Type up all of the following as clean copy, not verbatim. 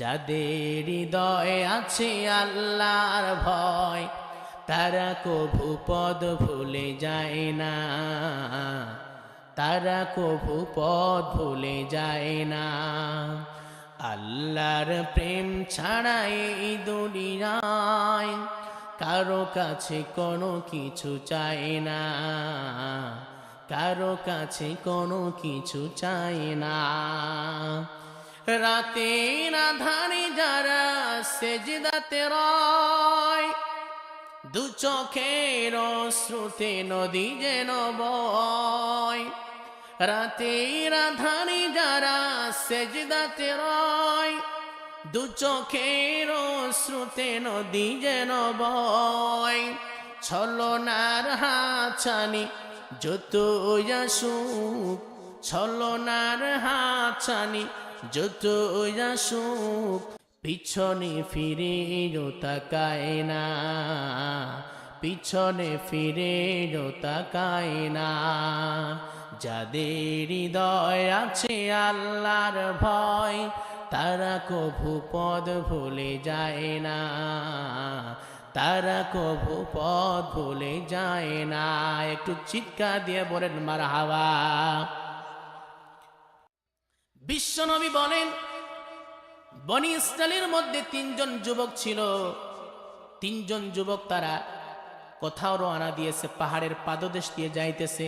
যাদের হৃদয়ে আছে আল্লাহর ভয়, তারা কভু পদ ভুলে যায় না, তারা কভু পদ ভুলে যায় না। আল্লাহর প্রেম ছাড়া এই দুনিয়ায় কারো কাছে কোনো কিছু চায় না, কারো কাছে কোনো কিছু চায় না। রাতের আধারে যারা সেজদাতে রয়, দু চোখের অশ্রুতে নদী যেন বয়। রাতের আধারে যারা সেজদাতে রয়, দু চোখের অশ্রুতে নদী যেন বয়। ছলনার হাতছানি যতই আসুক, ছলনার হাতছানি যতই আসুক, পিছনে ফিরেও তাকায় না, পিছনে ফিরেও তাকায় না। যাদের হৃদয় আছে আল্লাহর ভয়, তারা কভু পদ ভুলে যায় না, তারা কভু পদ ভুলে যায় না। একটু চিৎকার দিয়ে বলেন মারহাবা। বিশ্বনবী বলেন, বনি ইসরাইলের মধ্যে তিনজন যুবক ছিল। তিনজন যুবক তারা কোথাও রওনা দিয়েছে, পাহাড়ের পাদদেশ দিয়ে যাইতেছে।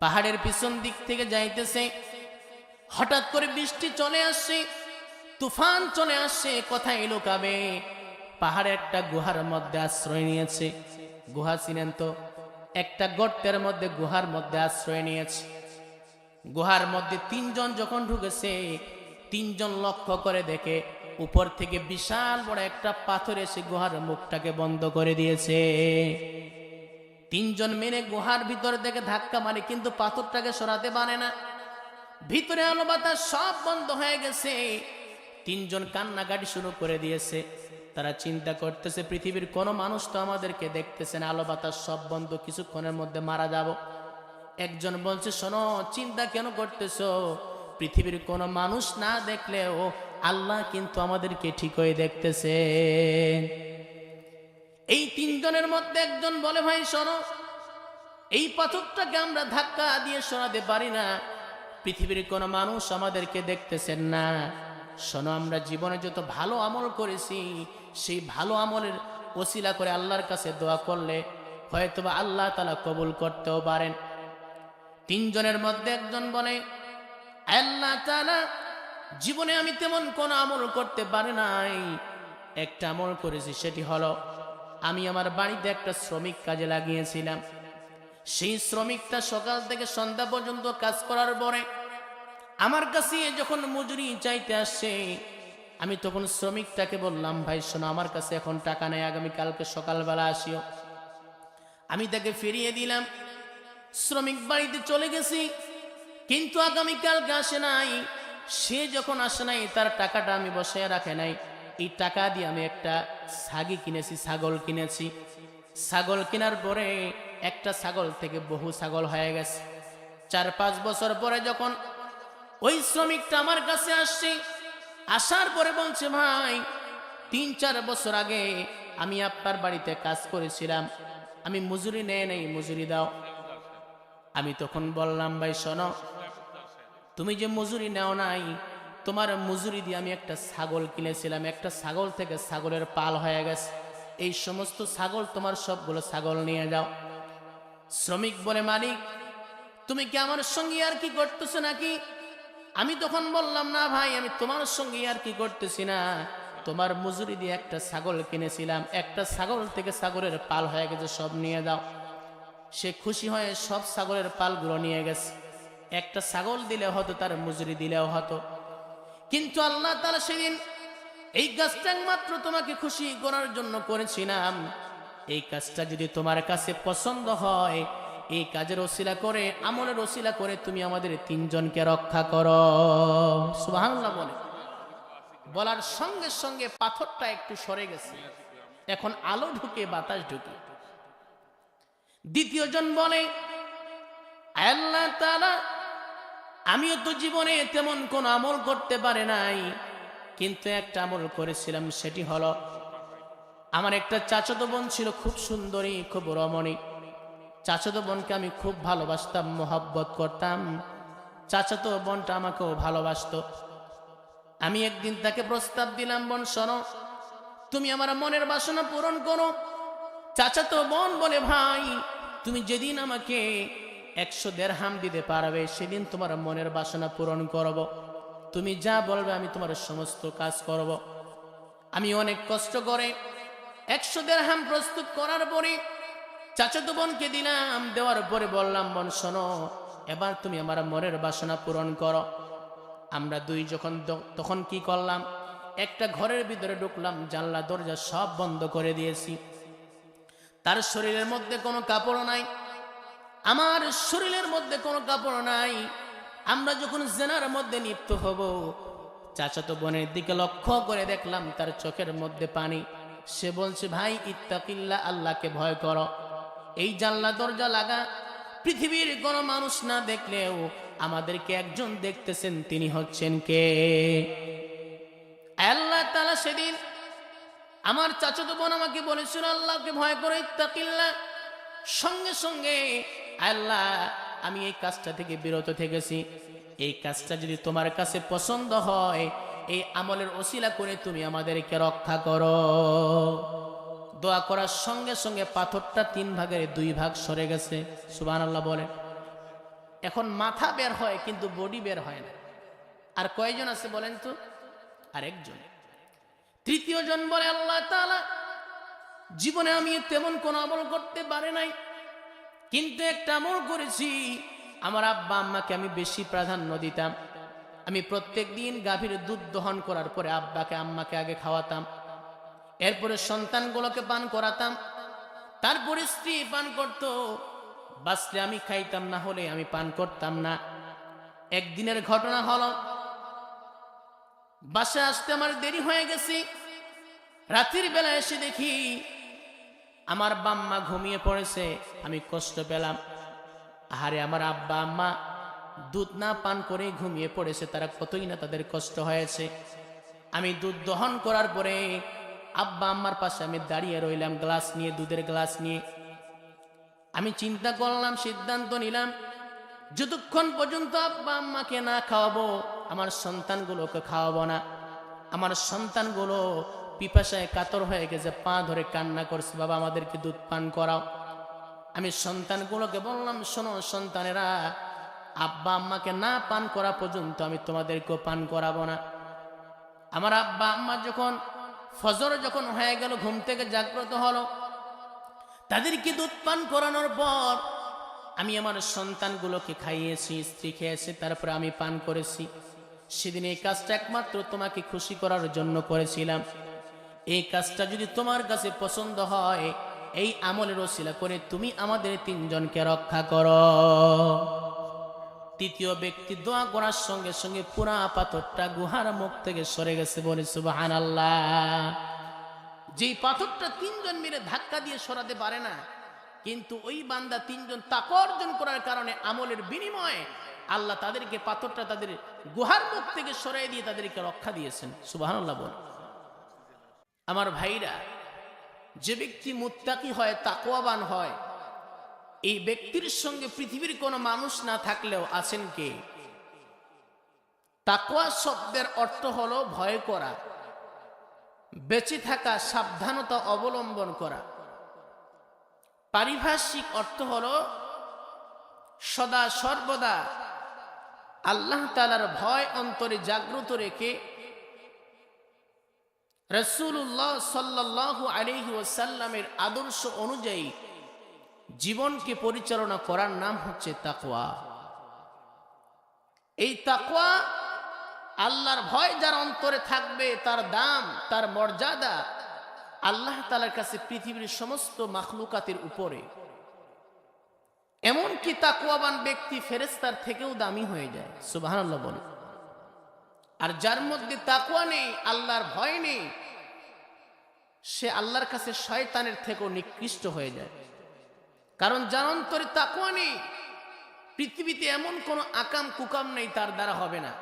পাহাড়ের পিছন দিক থেকে যাইতেছে, হঠাৎ করে বৃষ্টি চলে আসছে, তুফান চলে আসছে। কোথায় লুকাবে? পাহাড়ে একটা গুহার মধ্যে আশ্রয় নিয়েছে। গুহা চিনেন তো? একটা গর্তের মধ্যে, গুহার মধ্যে আশ্রয় নিয়েছে। গুহার মধ্যে তিনজন যখন ঢুকেছে, তিনজন লক্ষ্য করে দেখে উপর থেকে বিশাল বড় একটা পাথর এসে গুহার মুখটাকে বন্ধ করে দিয়েছে। তিনজন মেনে গুহার ভিতর থেকে ধাক্কা মারে, কিন্তু পাথরটাকে সরাতে পারে না। ভিতরে আলো বাতাস সব বন্ধ হয়ে গেছে। তিনজন কান্নাকাটি শুরু করে দিয়েছে। তারা চিন্তা করতেছে, পৃথিবীর কোনো মানুষ তো আমাদেরকে দেখতেছে না, আলো বাতাস সব বন্ধ, কিছুক্ষণের মধ্যে মারা যাব। একজন বলছে, শোনো, চিন্তা কেন করতেছো? পৃথিবীর কোনো মানুষ না দেখলেও আল্লাহ কিন্তু আমাদেরকে ঠিকই দেখতেছে। এই তিনজনের মধ্যে একজন বলে, ভাই শোনো, এই পাথরটাকে আমরা ধাক্কা দিয়ে সরাতে পারি না, পৃথিবীর কোনো মানুষ আমাদেরকে দেখতেছেন না। শোনো, আমরা জীবনে যত ভালো আমল করেছি, সেই ভালো আমলের ওসিলা করে আল্লাহর কাছে দোয়া করলে হয়তোবা আল্লাহ তাআলা কবুল করতেও পারেন। তিনজনের মধ্যে একজন বলে, আল্লাহ তাআলা, জীবনে আমি তেমন কোনো আমল করতে পারি নাই, একটা আমল করেছি, সেটি হলো আমি আমার বাড়িতে একটা শ্রমিক কাজে লাগিয়েছিলাম। সেই শ্রমিকটা সকাল থেকে সন্ধ্যা পর্যন্ত কাজ করার পরে আমার কাছে যখন মজুরি চাইতে আসছে, আমি তখন শ্রমিকটাকে বললাম, ভাই শোনো, আমার কাছে এখন টাকা নেই, আগামীকালকে সকালবেলা আসিও। আমি তাকে ফিরিয়ে দিলাম। শ্রমিক বাড়িতে চলে গেছি, কিন্তু আগামীকালকে আসে নাই। সে যখন আসে নাই, তার টাকাটা আমি বসায় রাখে নাই। এই টাকা দিয়ে আমি একটা ছাগি কিনেছি, ছাগল কিনেছি। ছাগল কেনার পরে একটা ছাগল থেকে বহু ছাগল হয়ে গেছে। 4-5 বছর পরে যখন ওই শ্রমিকটা আমার কাছে আসছে, আসার পরে বলছে, ভাই 3-4 বছর আগে আমি আপনার বাড়িতে কাজ করেছিলাম, আমি মজুরি নেই নাই, মজুরি দাও। আমি তখন বললাম, ভাই শোনো, তুমি যে মজুরি নেও নাই, তোমার মজুরি দিয়ে আমি একটা ছাগল কিনেছিলাম, একটা ছাগল থেকে ছাগলের পাল হয়ে গেছে, এই সমস্ত ছাগল তোমার সবগুলো ছাগল নিয়ে যাও। শ্রমিক বলে, মালিক তুমি কি আমার সঙ্গে আর কি করতেছো নাকি? আমি তখন বললাম, না ভাই, আমি তোমার সঙ্গে আর কি করতেছি না, তোমার মজুরি দিয়ে একটা ছাগল কিনেছিলাম, একটা ছাগল থেকে ছাগলের পাল হয়ে গেছে, সব নিয়ে যাও। সে খুশি হয়ে সব ছাগলের পালগুলো নিয়ে গেছে। একটা ছাগল দিলে হতো, তার মজুরি দিলেও হতো, কিন্তু আল্লাহ তাআলা সেদিন এই কাজটা মাত্র তোমাকে খুশি করার জন্য করেছিলাম। এই কাজটা যদি তোমার কাছে পছন্দ হয়, এই কাজের ওসিলা করে, আমলের ওসিলা করে তুমি আমাদের তিনজনকে রক্ষা করো। সুবহানাল্লাহ বলে। বলার সঙ্গে সঙ্গে পাথরটা একটু সরে গেছে, এখন আলো ঢুকে, বাতাস ঢুকে। দ্বিতীয় জন বলে, আল্লাহ তাআলা, আমিও তো জীবনে তেমন কোন আমল করতে পারে নাই, কিন্তু একটা আমল করেছিলাম, সেটি হলো আমার একটা চাচাতো বোন ছিল, খুব সুন্দরী, খুব রমণী। চাচাতো বোনকে আমি খুব ভালোবাসতাম, মোহাব্বত করতাম। চাচাতো বোনটা আমাকেও ভালোবাসতো। আমি একদিন তাকে প্রস্তাব দিলাম, বোন শোনো, তুমি আমার মনের বাসনা পূরণ করো। চাচাতো বোন বলে, ভাই তুমি যেদিন আমাকে 100 দিরহাম দিতে পারবে সেদিন তোমার মনের বাসনা পূরণ করব। তুমি যা বলবে আমি তোমার সমস্ত কাজ করব। আমি অনেক কষ্ট করে 100 দিরহাম প্রস্তুত করার পরে চাচাতো বোনকে দিলাম। দেওয়ার পরে বললাম, বোন শোনো, এবার তুমি আমার মনের বাসনা পূরণ করো। আমরা দুই তখন কি করলাম, একটা ঘরের ভিতরে ঢুকলাম, জানলা দরজা সব বন্ধ করে দিয়েছি। তার শরীরের মধ্যে কোনো কাপড় নাই, আমার শরীরের মধ্যে কোনো কাপড় নাই। আমরা যখন জেনার মধ্যে লিপ্ত হব, চাচাতো বোনের দিকে লক্ষ্য করে দেখলাম তার চোখের মধ্যে পানি। সে বলছে, ভাই ইত্তাকিল্লাহ, আল্লাহকে ভয় করো। এই জানলা দরজা লাগা, পৃথিবীর কোনো মানুষ না দেখলেও আমাদেরকে একজন দেখতেছেন, তিনি হচ্ছেন কে? আল্লাহ তাআলা। সেদিন আমার চাচাতো বোন আমাকে বলেছিল, আল্লাহকে ভয় করে, ইত্তাকিল্লাহ। সঙ্গে সঙ্গে, আল্লাহ আমি এই কাজটা থেকে বিরত থেকেছি, এই কাজটা যদি তোমার কাছে পছন্দ হয়, এই আমলের ওসিলা করে তুমি আমাদেরকে রক্ষা করো। দোয়া করার সঙ্গে সঙ্গে পাথরটা 3 ভাগের 2 ভাগ সরে গেছে। সুবহানাল্লাহ বলেন। এখন মাথা বের হয় কিন্তু বডি বের হয় না। আর কয়জন আছে বলেন তো? আরেকজন। তৃতীয় জন বলে, আল্লাহ তাআলা, জীবনে আমি তেমন কোন আমল করতে পারি নাই, কিন্তু একটা আমল করেছি। আমার আব্বা আম্মাকে আমি বেশি প্রাধান্য দিতাম। আমি প্রত্যেক দিন গাভীর দুধ দহন করার পরে আব্বাকে আম্মাকে আগে খাওয়াতাম, এরপরে সন্তানগুলোকে পান করাতাম, তারপরে স্ত্রী পান করত। বাঁচলে আমি খাইতাম, না হলে আমি পান করতাম না। একদিনের ঘটনা হলো, বাসায় আসতে আমার দেরি হয়ে গেছে। রাতের বেলা এসে দেখি আমার বাম্মা ঘুমিয়ে পড়েছে। আমি কষ্ট পেলাম, আহারে আমার আব্বা আম্মা দুধ না পান করে ঘুমিয়ে পড়েছে, তারা কতই না তাদের কষ্ট হয়েছে। আমি দুধ দহন করার পরে আব্বা আম্মার পাশে আমি দাঁড়িয়ে রইলাম, গ্লাস নিয়ে, দুধের গ্লাস নিয়ে। আমি চিন্তা করলাম, সিদ্ধান্ত নিলাম, যতক্ষণ পর্যন্ত আব্বা আম্মাকে না খাওয়াবো, আমার সন্তানগুলোকে খাওয়াবো না। আমার সন্তানগুলো পিপাসায় কাতর হয়ে গেছে, পা ধরে কান্না করছে, বাবা আমাদেরকে দুধ পান করাও। আমি সন্তানগুলোকে বললাম, শোনো সন্তানেরা, আব্বা আম্মাকে না পান করা পর্যন্ত আমি তোমাদেরকেও পান করাবো না। আমার আব্বা আম্মা যখন ফজর যখন হয়ে গেল, ঘুম থেকে জাগ্রত হলো, তাদেরকে দুধ পান করানোর পর আমি আমার সন্তানগুলোকে খাইয়েছি, স্ত্রী খেয়েছে, তারপরে আমি পান করেছি। সেদিন এই কাজটা একমাত্র তোমাকে খুশি করার জন্য করেছিলাম। এই কাজটা যদি তোমার কাছে পছন্দ হয়, এই আমলের ওসিলা করে তুমি আমাদের 3 জনকে রক্ষা করো। তৃতীয় ব্যক্তি দোয়া করার সঙ্গে সঙ্গে পুরা পাথরটা গুহার মুখ থেকে সরে গেছে, বলে সুবহানাল্লাহ। যেই পাথরটা 3 জন মিলে ধাক্কা দিয়ে সরাতে পারে না, কিন্তু ওই বান্দা 3 জন তাকওয়া অর্জন করার কারণে আমলের বিনিময়ে আল্লাহ তাদেরকে পাথরটা তাদের গুহার মুখ থেকে সরিয়ে দিয়ে তাদেরকে রক্ষা দিয়েছেন। সুবহানাল্লাহ বল। আমার ভাইরা, যে ব্যক্তি মুত্তাকি হয়, তাকওয়াবান হয়, এই ব্যক্তির সঙ্গে পৃথিবীর কোনো মানুষ না থাকলেও আছেন কে? তাকওয়া শব্দের অর্থ হলো ভয় করা, বেঁচে থাকা, সাবধানতা অবলম্বন করা। পারিভাষিক অর্থ হলো সদা সর্বদা আল্লাহ তাআলার ভয় অন্তরে জাগ্রত রেখে রাসূলুল্লাহ সাল্লাল্লাহু আলাইহি ওয়াসাল্লামের আদর্শ অনুযায়ী জীবনকে পরিচালনা করার নাম হচ্ছে তাকওয়া। এই তাকওয়া, আল্লাহর ভয় যার অন্তরে থাকবে, তার দাম, তার মর্যাদা আল্লাহ তাআলার কাছে পৃথিবীর সমস্ত মাখলুকাতের উপরে। এমনকি তাকওয়াবান ব্যক্তি ফেরেশতার থেকেও দামি হয়ে যায়। সুবহানাল্লাহ বলে। আর যার মধ্যে তাকওয়া নেই, আল্লাহর ভয় নেই, সে আল্লাহর কাছে শয়তানের থেকেও নিকৃষ্ট হয়ে যায়। কারণ যার অন্তরে তাকওয়া নেই, পৃথিবীতে এমন কোন আকাম কুকাম নেই তার দ্বারা হবে না।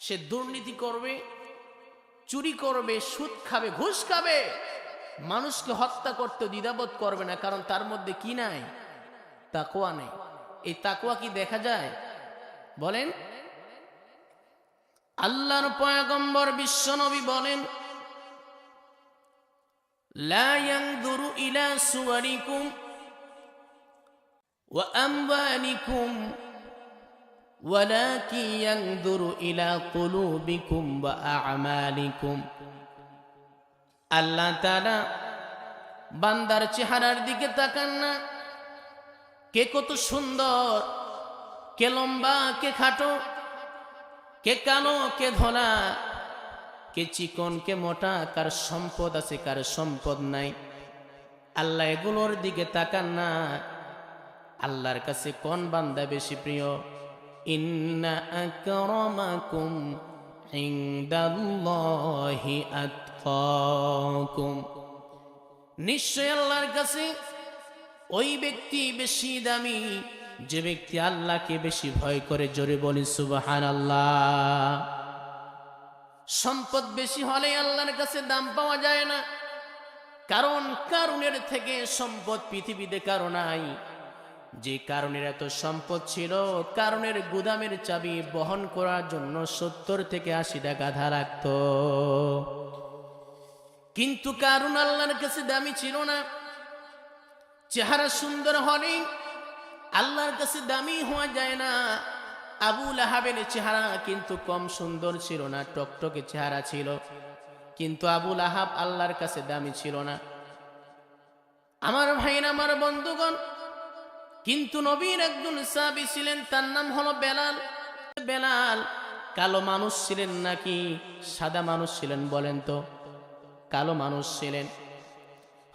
সে দুর্নীতি করবে, চুরি করবে, সুদ খাবে, ঘুষ খাবে, মানুষকে হত্যা করতে দ্বিধাবোধ করবে না, কারণ তার মধ্যে কি নাই? তাকওয়া নেই। এই তাকওয়া কি দেখা যায়? বলেন। আল্লাহর পয়গম্বর বিশ্বনবী বলেন, লা ইয়ানজুরু ইলা সুওয়ারিকুম ওয়া আমওয়ালিকুম ওয়ালাকিন ইয়ানজুরু ইলা কুলুবিকুম ওয়া আ'মালিকুম। আল্লাহ তাআলা বান্দার চেহারার দিকে তাকান না, কে কত সুন্দর, কে লম্বা, কে খাটো, কে কালো, কে ধলা, কে চিকন, কে মোটা, কার সম্পদ আছে, কার সম্পদ নাই, আল্লাহ এগুলোর দিকে তাকান না। আল্লাহর কাছে কোন বান্দা বেশি প্রিয়? ইন্না আকরামাকুম ইনদাল্লাহি আতকাকুম। নিশ্চয় আল্লাহর কাছে ওই ব্যক্তি বেশি দামি যে ব্যক্তি আল্লাহকে বেশি ভয় করে। জোরে বলি সুবহানাল্লাহ। সম্পদ বেশি হলে আল্লাহর কাছে দাম পাওয়া যায় না, কারণ কারুনের থেকে সম্পদ পৃথিবীতে কারো নাই। যে কারণের এত সম্পদ ছিল, কারণের গুদামের চাবি বহন করার জন্য 70 থেকে 80টা গাধা লাগত। কিন্তু কারুন আল্লাহর কাছে দামি ছিল না। চেহারা সুন্দর হলে আল্লাহর কাছে দামি হওয়া যায় না। আবু লাহাবের চেহারা কিন্তু কম সুন্দর ছিল না, টকটকে চেহারা ছিল, কিন্তু আবু লাহাব আল্লাহর কাছে দামি ছিল না। আমার ভাইরা, আমার বন্ধুগণ, কিন্তু নবীর একজন সাহাবী ছিলেন, তার নাম হলো বেলাল। বেলাল কালো মানুষ ছিলেন নাকি সাদা মানুষ ছিলেন বলেন তো? কালো মানুষ ছিলেন।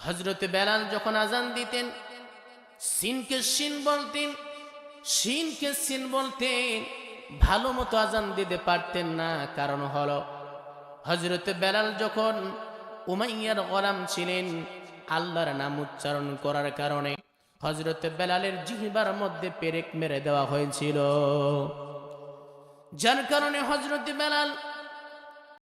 হযরতে বেলাল যখন আজান দিতেন, সিনকে সিন বলতেন, সিনকে সিন বলতেন, ভালো মতো আজান দিতে পারতেন না। কারণ হলো হযরতে বেলাল যখন উমাইয়ার গোলাম ছিলেন, আল্লাহর নাম উচ্চারণ করার কারণে হযরতে বেলালের জিহ্বার মধ্যে পেরেক মেরে দেওয়া হয়েছিল, যার কারণে হযরতে বেলাল